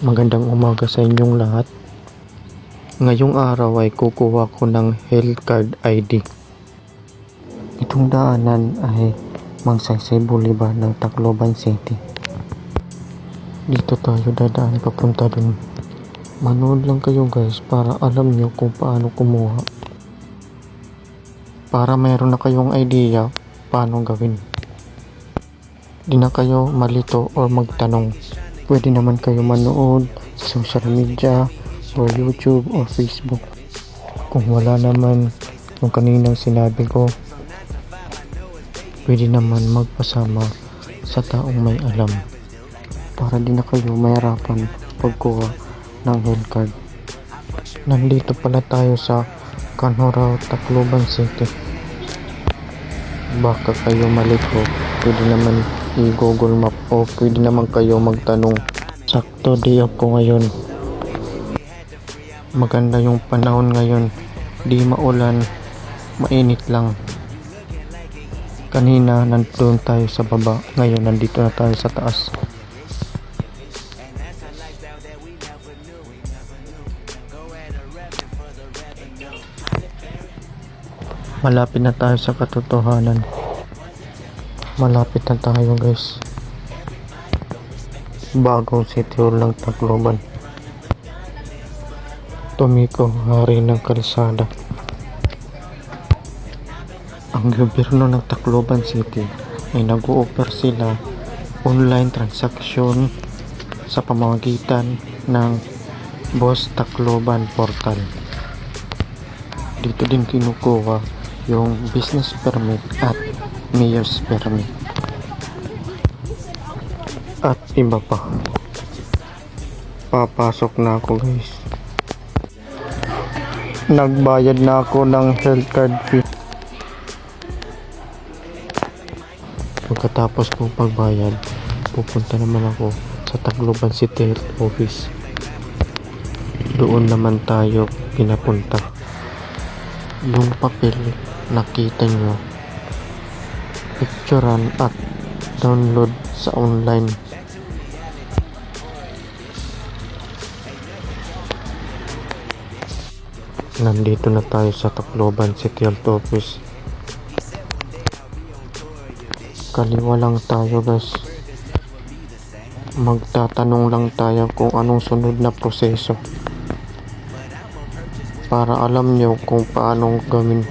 Magandang umaga sa inyong lahat. Ngayong araw ay kukuha ko ng health card ID. Itong daanan ay Magsaysay Boulevard ng Tacloban City. Dito tayo dadaan papunta dun. Manood lang kayo guys para alam nyo kung paano kumuha. Para mayroon na kayong idea paano gawin. Di na kayo malito or magtanong. Pwede naman kayo manood sa social media or YouTube or Facebook. Kung wala naman yung kaninang sinabi ko, pwede naman magpasama sa taong may alam para di na kayo mahirapan pagkuha ng health card. Nandito pala tayo sa Canora, Tacloban City. Baka kayo malito, pwede naman i-Google Map o pwede naman kayo magtanong. Sakto day off ko ngayon. Maganda yung panahon ngayon, di maulan, mainit lang. Kanina nandun tayo sa baba, ngayon nandito na tayo sa taas. Malapit na tayo sa katotohanan. Malapit na tayo guys. Bagong City Hall ng Tacloban. Tomiko, hari ng kalsada. Ang gobyerno ng Tacloban City ay nag-o-offer sila online transaction sa pamamagitan ng Boss Tacloban Portal. Dito din kinukuha yung business permit at mayor's permit at iba pa. Papasok na ako guys. Nagbayad na ako ng health card fee. Pagkatapos kong pagbayad, pupunta naman ako sa Tacloban City Health Office. Doon naman tayo pinapunta. Yung papel nakita nyo, picturean at download sa online. Nandito na tayo sa Tacloban City Health Office. Kaliwa lang tayo guys. Magtatanong lang tayo kung anong sunod na proseso para alam nyo kung paano gawin.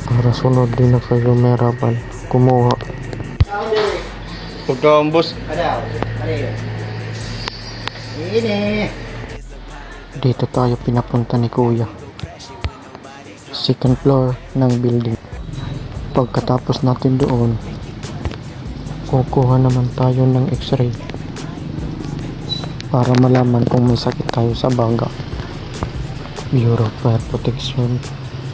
Para sunod din na kayo mahirapan kumuha. Pagkaon boss. Dito tayo pinapunta ni Kuya. Second floor ng building. Pagkatapos natin doon, kukuha naman tayo ng x-ray para malaman kung may sakit tayo sa baga. Bureau of Fire Protection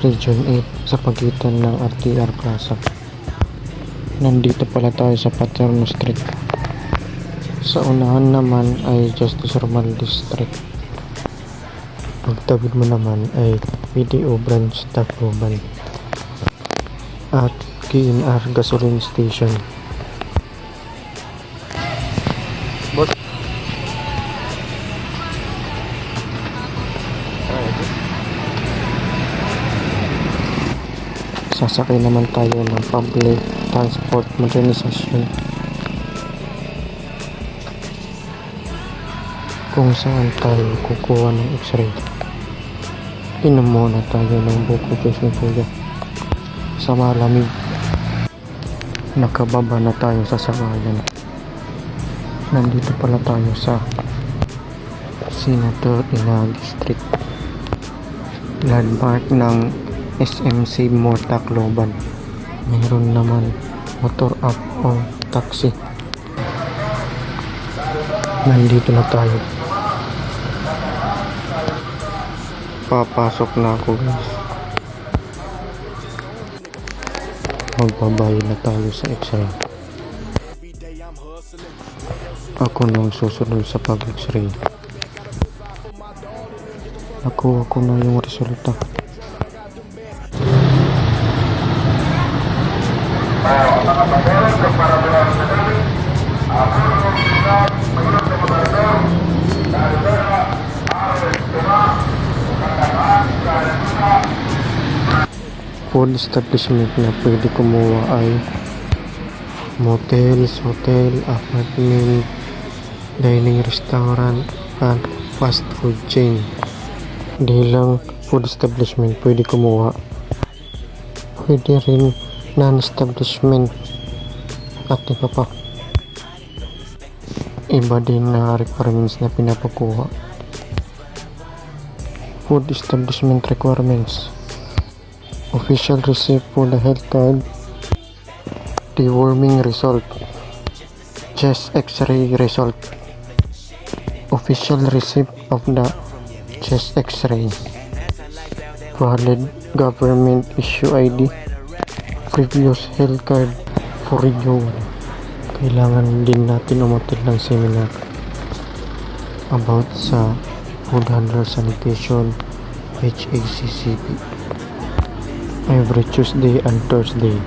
Region 8 sa pagitan ng RTR Plaza. Nandito pala tayo sa Paterno Street. Sa unahan naman ay Justice Normal District. Pagtawid mo naman ay PDO Branch Tacloban at KNR Gasoline Station. Boss. Sasakay naman tayo ng public transport modernization kung saan tayo kukuha ng x-ray. Inom muna tayo ng buko juice ni Kuya sa malamig. Nakababa na tayo sa sakayan. Nandito pala tayo sa Senator Inag Street, landmark ng SM Save More Tacloban. Meron naman motor up o taxi. Nandito na tayo. Papasok na ako guys. Magbabayad na tayo sa x-ray. Ako nang susunod sa pag-x-ray. Nakuha ko na yung resulta. Para food establishment na pwede kumuha ay motels, hotel, apartment, dining restaurant, at fast food chain. Di lang food establishment pwede kumuha. Pwede rin non-establishment at iba pa. Iba din na requirements na pinapakuha. Food establishment requirements: official receipt for the health card, deworming result, chest x-ray result, official receipt of the chest x-ray, valid government issue ID, previous health card for renewal. Kailangan din natin umattend ng seminar about sa food handler sanitation, HACCP, every Tuesday and Thursday.